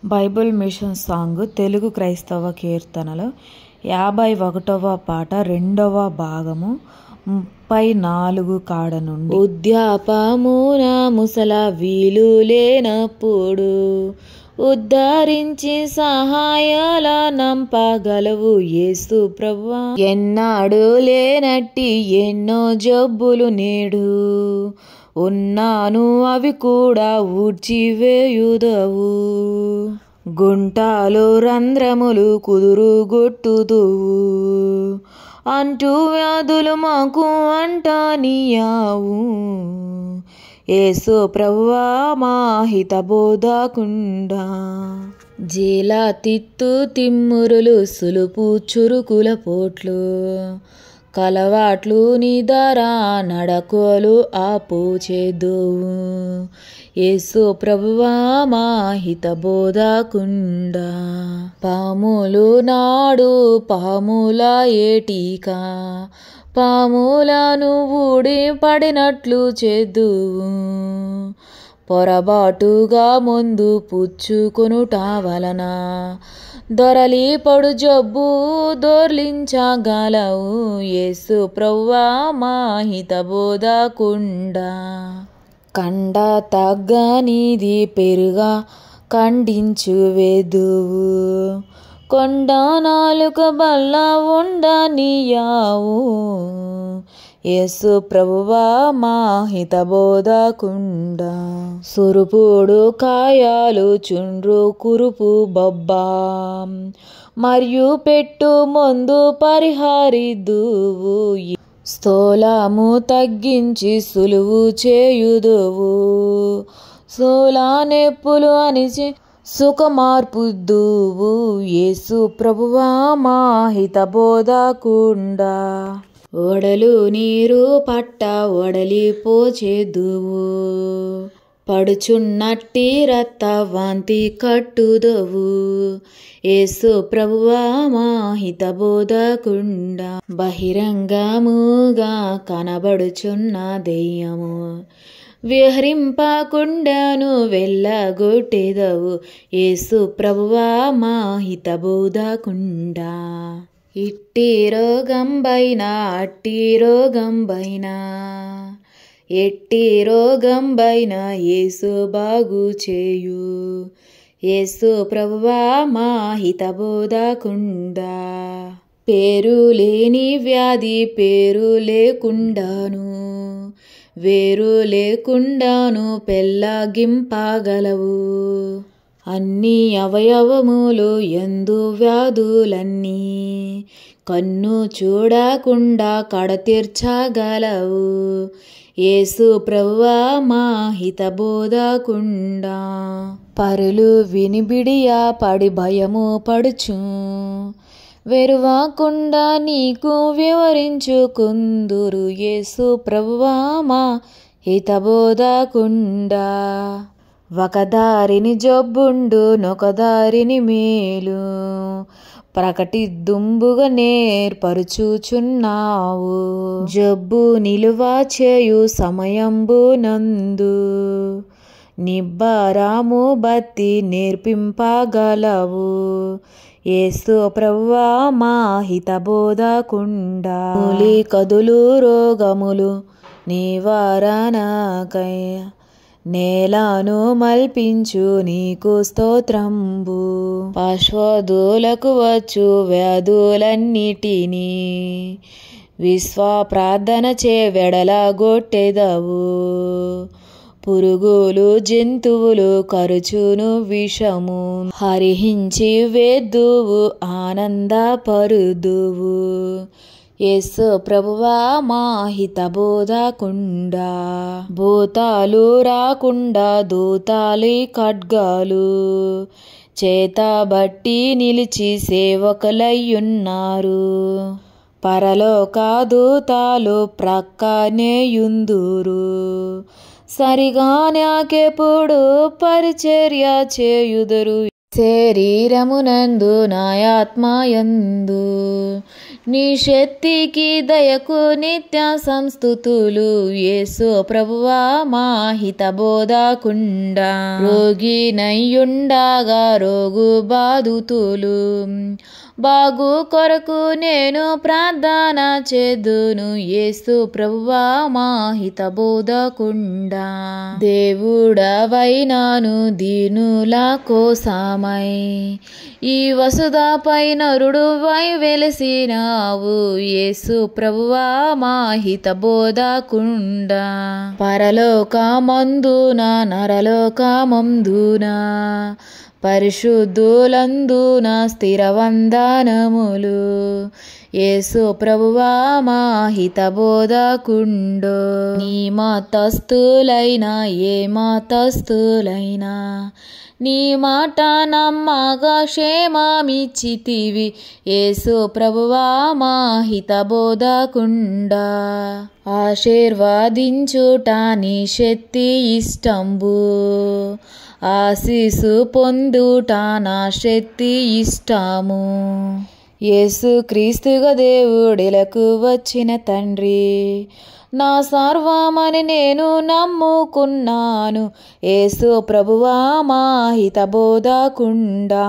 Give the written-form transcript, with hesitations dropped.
Bible machine song Telugu క్రైస్తవ కీర్తనలు 51వ పాట 2వ భాగము 34 కాడ నుండి. ఉద్యాపమున ముసల వీలు లేనప్పుడు ఉద్ధరించి సహాయాల నంపగలవు యేసు ప్రభువా. ఎన్నాడు లేనట్టి ఎన్నో జబ్బులు నేడు ఉన్నాను, అవి కూడా ఊడ్చివేయుదవు. గుంటాలు రంధ్రములు కుదురుగొట్టుదువు, అంటూ వ్యాధులు మాకు అంటనియావు. యేసు ప్రభువా మా హితబోధకుండా. జీల తిత్తు తిమ్మురులు సులుపు చురుకుల పోట్లు కలవాట్లు నిదర నడకలు ఆపుచేదువు. యేసు ప్రభువా మా హితబోధకుండా. పాములు నాడు పాముల ఏటిక పాములను ఊడి పడినట్లు చేదువు. పొరబాటుగా ముందు పుచ్చుకొనుట వలన దొరలి పడు జబ్బు దొర్లించగలవు. యేసు ప్రభువా మా హితబోధకుండా. కండ తగ్గనిది పెరుగా ఖండించు వేదువు, కొండ నాలుక బల్ల ఉండనియావు. యేసు ప్రభువా మా హితబోధకుండా. సురుపుడు కాయాలు చుండ్రు కురుపు బొబ్బా మరియు పెట్టు మందు పరిహరిదువు. స్థూలము తగ్గించి సులువు చేయుదువు, సోలా నెప్పులు అనిచి సుఖమార్పుదువు. యేసు ప్రభువా మా హితబోధకుండా. ఒడలు నీరు పట్ట ఒడలిపోచేదువు, పడుచున్నట్టి రక్త వాంతి కట్టుదవు. యేసు ప్రభువా మా హితబోధకుండా. బహిరంగముగా కనబడుచున్న దెయ్యము విహరింపకుండాను వెళ్ళగొట్టెదవు. యేసు ప్రభువా మా హితబోధకుండా. ఇట్టి రోగంబైనా అట్టి రోగంబైనా ఎట్టి రోగంబైనా యేసు బాగు చేయు. యేసు ప్రభువా మా హితబోధకుండా. పేరు లేని వ్యాధి పేరు లేకుండాను వేరు లేకుండాను పెళ్ళగింపగలవు. అన్ని అవయవములు యందు వ్యాధులన్నీ కన్ను చూడకుండా కడతీర్చగలవు. యేసు ప్రభువా మా హితబోధకుండా. పరులు వినిబిడియా పడి భయము పడుచు వెరువకుండా నీకు వివరించుకుందురు. యేసు ప్రభువా మా హితబోధకుండా. ఒకదారిని జబ్బుండు నొకదారిని మేలు ప్రకటిద్దుంబుగా నేర్పరుచుచున్నావు. జబ్బు నిలువ చేయు సమయంబునందు నిబ్బరము బత్తి నేర్పింపగలవు. యేసు ప్రభువా మా హితబోధకుండా. మూలి కదులు రోగములు నివారణకై నేలను మల్పించు నీకు స్తోత్రంబు. పార్శ్వదులకు వచ్చు వ్యాధులన్నిటినీ విశ్వ ప్రార్థన చే వెడలగొట్టెదవు. పురుగులు జంతువులు కరుచును విషము హరించి వేద్దువు ఆనందపరుదువు. యేసు ప్రభువా మా హితబోధకుండా. భూతాలు రాకుండా దూతాలి ఖడ్గాలు చేతబట్టి నిలిచి సేవకులయ్యున్నారు. పరలోక దూతాలు ప్రక్కనేయుందురు. సరిగా నాకెప్పుడు పరిచర్య చేయుదురు. శరీరమునందు నాయాత్మయందు నీ శక్తికి దయకు నిత్య సంస్తుతులు. యేసు ప్రభువా మా హిత బోధకుండా రోగినయ్యుండగా రోగు బాధితులు బాగు కొరకు నేను ప్రార్థన చేదును. యేసు ప్రభువా మా హిత బోధకుండా దేవుడవైనాను దీనుల కోసమై ఈ వసుధపై నరుడువై వెలసినావు. యేసు ప్రభువా మా హిత బోధకుండా పరలోకమందున నరలోకమందున పరిశుద్ధులందున స్థిరవందనములు. యేసు ప్రభువా మా హిత బోధకుండో నీ మతస్థులైనా ఏ మతస్థులైనా నీ మాట నమ్మగా క్షేమమిచ్చితివి. యేసు ప్రభువా మా హిత బోధకుండా ఆశీర్వదించుట నీ శక్తి ఇష్టంబు ఆశీసు పొందుట నా శక్తి ఇష్టము. యేసు క్రీస్తుగా దేవుడిలకు వచ్చిన తండ్రి నా సర్వమని నేను నమ్ముకున్నాను. యేసు ప్రభువా మా హిత బోధకుండా